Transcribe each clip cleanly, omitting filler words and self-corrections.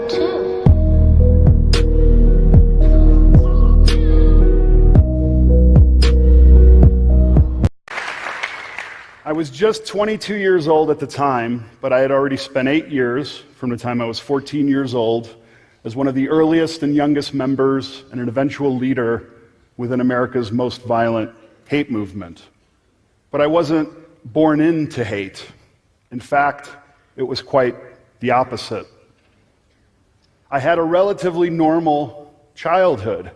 too. I was just 22 years old at the time, but I had already spent 8 years, from the time I was 14 years old, as one of the earliest and youngest members and an eventual leader within America's most violent hate movement. But I wasn't born into hate. In fact, it was quite the opposite. I had a relatively normal childhood.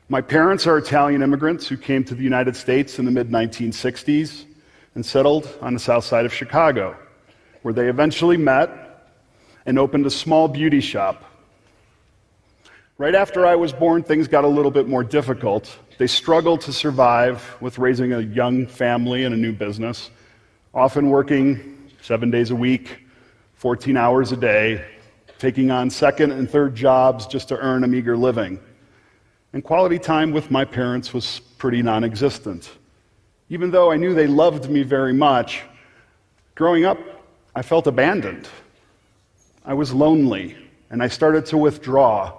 My parents are Italian immigrants who came to the United States in the mid-1960s and settled on the south side of Chicago, where they eventually met and opened a small beauty shop. Right after I was born, things got a little bit more difficult. They struggled to survive with raising a young family and a new business, often working 7 days a week, 14 hours a day, taking on second and third jobs just to earn a meager living. And quality time with my parents was pretty non-existent. Even though I knew they loved me very much, growing up, I felt abandoned. I was lonely, and I started to withdraw.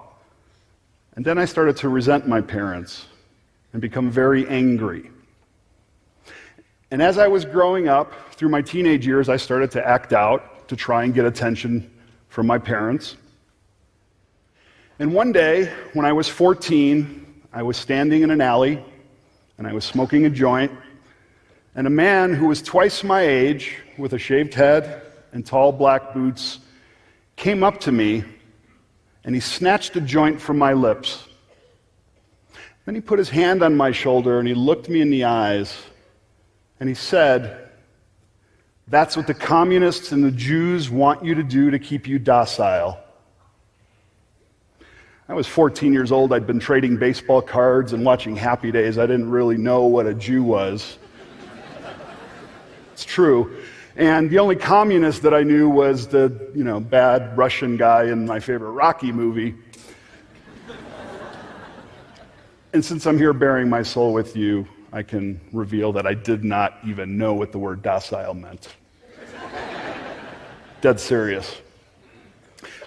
And then I started to resent my parents and become very angry. And as I was growing up, through my teenage years, I started to act out to try and get attention from my parents. And one day, when I was 14, I was standing in an alley, and I was smoking a joint, and a man who was twice my age, with a shaved head and tall black boots, came up to me, and he snatched a joint from my lips. Then he put his hand on my shoulder, and he looked me in the eyes, and he said, "That's what the communists and the Jews want you to do to keep you docile." I was 14 years old. I'd been trading baseball cards and watching Happy Days. I didn't really know what a Jew was. It's true. And the only communist that I knew was the, bad Russian guy in my favorite Rocky movie. And since I'm here bearing my soul with you, I can reveal that I did not even know what the word docile meant. Dead serious.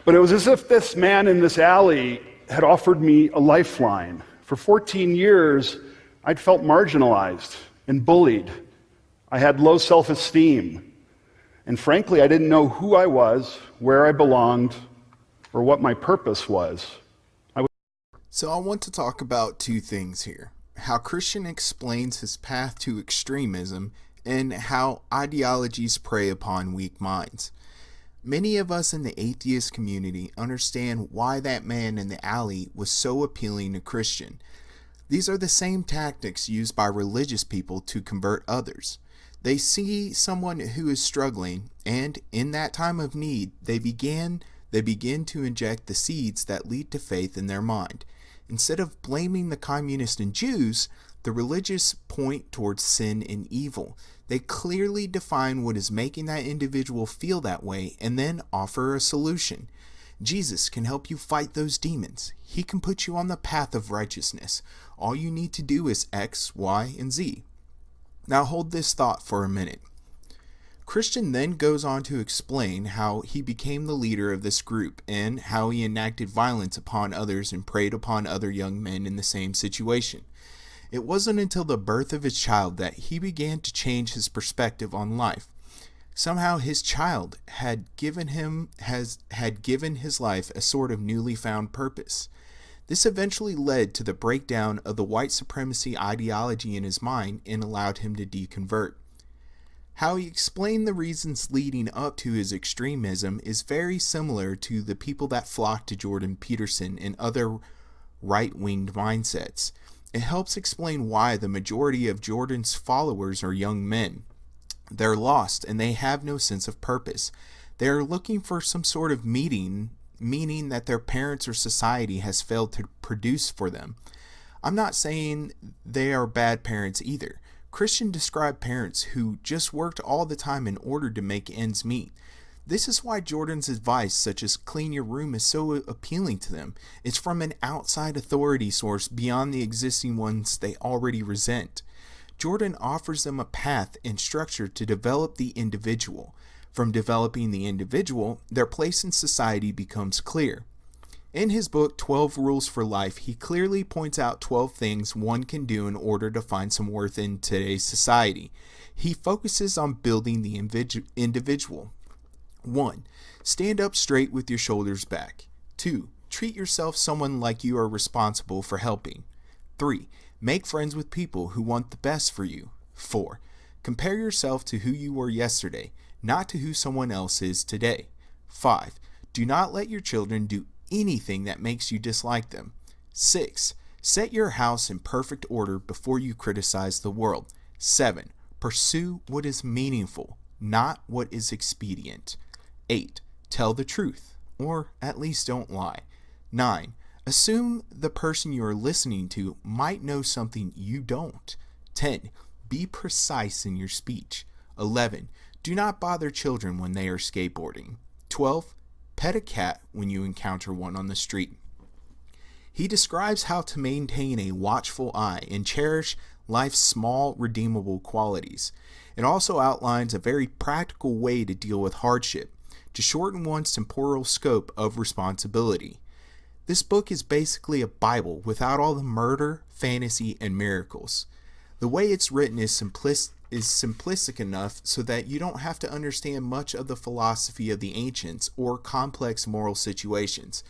But it was as if this man in this alley had offered me a lifeline. For 14 years, I'd felt marginalized and bullied. I had low self-esteem. And frankly, I didn't know who I was, where I belonged, or what my purpose was. So I want to talk about two things here. How Christian explains his path to extremism and how ideologies prey upon weak minds. Many of us in the atheist community understand why that man in the alley was so appealing to Christian. These are the same tactics used by religious people to convert others. They see someone who is struggling, and in that time of need, they begin to inject the seeds that lead to faith in their mind. Instead of blaming the communists and Jews, the religious point towards sin and evil. They clearly define what is making that individual feel that way and then offer a solution. Jesus can help you fight those demons. He can put you on the path of righteousness. All you need to do is X, Y, and Z. Now hold this thought for a minute. Christian then goes on to explain how he became the leader of this group and how he enacted violence upon others and preyed upon other young men in the same situation. It wasn't until the birth of his child that he began to change his perspective on life. Somehow his child had given his life a sort of newly found purpose. This eventually led to the breakdown of the white supremacy ideology in his mind and allowed him to deconvert. How he explained the reasons leading up to his extremism is very similar to the people that flocked to Jordan Peterson and other right-winged mindsets. It helps explain why the majority of Jordan's followers are young men. They're lost and they have no sense of purpose. They are looking for some sort of meaning that their parents or society has failed to produce for them. I'm not saying they are bad parents either. Christian described parents who just worked all the time in order to make ends meet. This is why Jordan's advice, such as clean your room, is so appealing to them. It's from an outside authority source beyond the existing ones they already resent. Jordan offers them a path and structure to develop the individual. From developing the individual, their place in society becomes clear. In his book, 12 Rules for Life, he clearly points out 12 things one can do in order to find some worth in today's society. He focuses on building the individual. 1. Stand up straight with your shoulders back. 2. Treat yourself someone like you are responsible for helping. 3. Make friends with people who want the best for you. 4. Compare yourself to who you were yesterday, not to who someone else is today. 5. Do not let your children do anything that makes you dislike them. 6. Set your house in perfect order before you criticize the world. 7. Pursue what is meaningful, not what is expedient. 8. Tell the truth, or at least don't lie. 9. Assume the person you are listening to might know something you don't. 10. Be precise in your speech. 11. Do not bother children when they are skateboarding. 12. Pet a cat when you encounter one on the street. He describes how to maintain a watchful eye and cherish life's small, redeemable qualities. It also outlines a very practical way to deal with hardship, to shorten one's temporal scope of responsibility. This book is basically a Bible without all the murder, fantasy, and miracles. The way it's written is simplistic enough so that you don't have to understand much of the philosophy of the ancients or complex moral situations.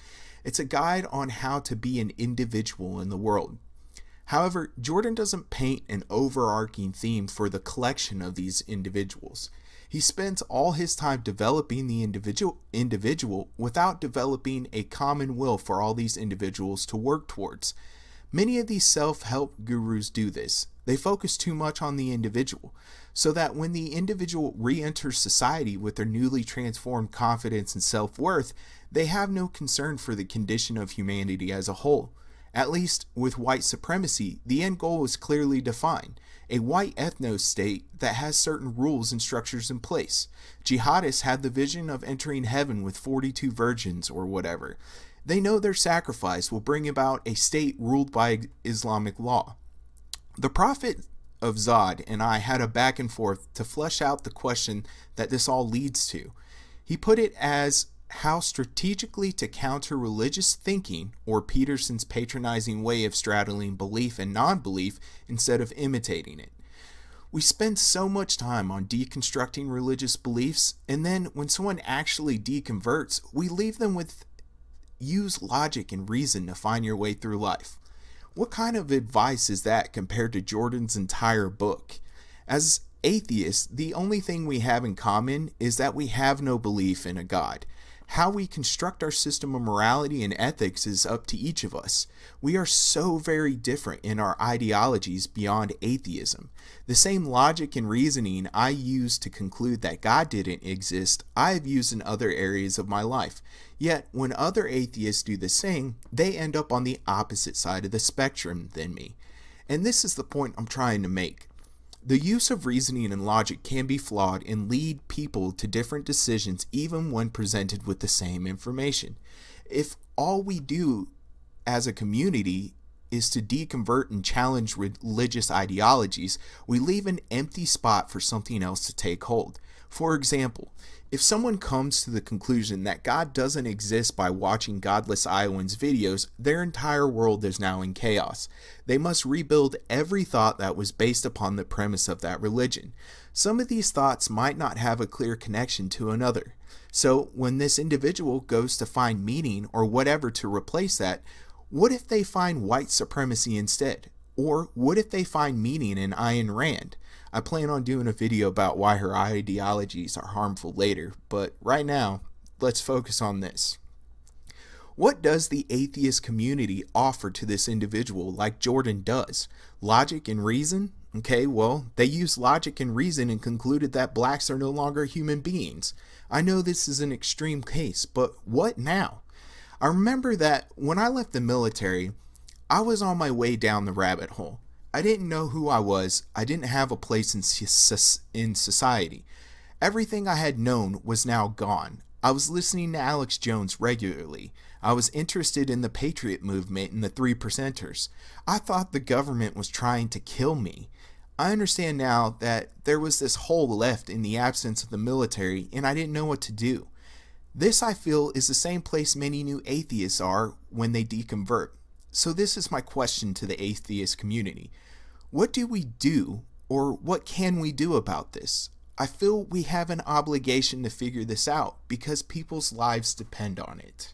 It's a guide on how to be an individual in the world. However, Jordan doesn't paint an overarching theme for the collection of these individuals. He spends all his time developing the individual without developing a common will for all these individuals to work towards. Many of these self-help gurus do this. They focus too much on the individual, so that when the individual re-enters society with their newly transformed confidence and self-worth, they have no concern for the condition of humanity as a whole. At least with white supremacy, the end goal is clearly defined. A white ethno-state that has certain rules and structures in place. Jihadists had the vision of entering heaven with 42 virgins or whatever. They know their sacrifice will bring about a state ruled by Islamic law. The Prophet of Zod and I had a back and forth to flesh out the question that this all leads to. He put it as how strategically to counter religious thinking, or Peterson's patronizing way of straddling belief and non-belief instead of imitating it. We spend so much time on deconstructing religious beliefs, and then when someone actually deconverts, we leave them with use logic and reason to find your way through life. What kind of advice is that compared to Jordan's entire book? As atheists, the only thing we have in common is that we have no belief in a God. How we construct our system of morality and ethics is up to each of us. We are so very different in our ideologies beyond atheism. The same logic and reasoning I use to conclude that God didn't exist, I have used in other areas of my life. Yet, when other atheists do the same, they end up on the opposite side of the spectrum than me. And this is the point I'm trying to make. The use of reasoning and logic can be flawed and lead people to different decisions even when presented with the same information. If all we do as a community is to deconvert and challenge religious ideologies, we leave an empty spot for something else to take hold. For example, if someone comes to the conclusion that God doesn't exist by watching godless Iowans' videos, their entire world is now in chaos. They must rebuild every thought that was based upon the premise of that religion. Some of these thoughts might not have a clear connection to another. So when this individual goes to find meaning or whatever to replace that, what if they find white supremacy instead? Or what if they find meaning in Ayn Rand? I plan on doing a video about why her ideologies are harmful later, but right now, let's focus on this. What does the atheist community offer to this individual like Jordan does? Logic and reason? Okay, well, they used logic and reason and concluded that blacks are no longer human beings. I know this is an extreme case, but what now? I remember that when I left the military, I was on my way down the rabbit hole. I didn't know who I was. I didn't have a place in society. Everything I had known was now gone. I was listening to Alex Jones regularly. I was interested in the Patriot movement and the Three Percenters. I thought the government was trying to kill me. I understand now that there was this hole left in the absence of the military, and I didn't know what to do. This, I feel, is the same place many new atheists are when they deconvert. So this is my question to the atheist community. What do we do, or what can we do about this? I feel we have an obligation to figure this out because people's lives depend on it.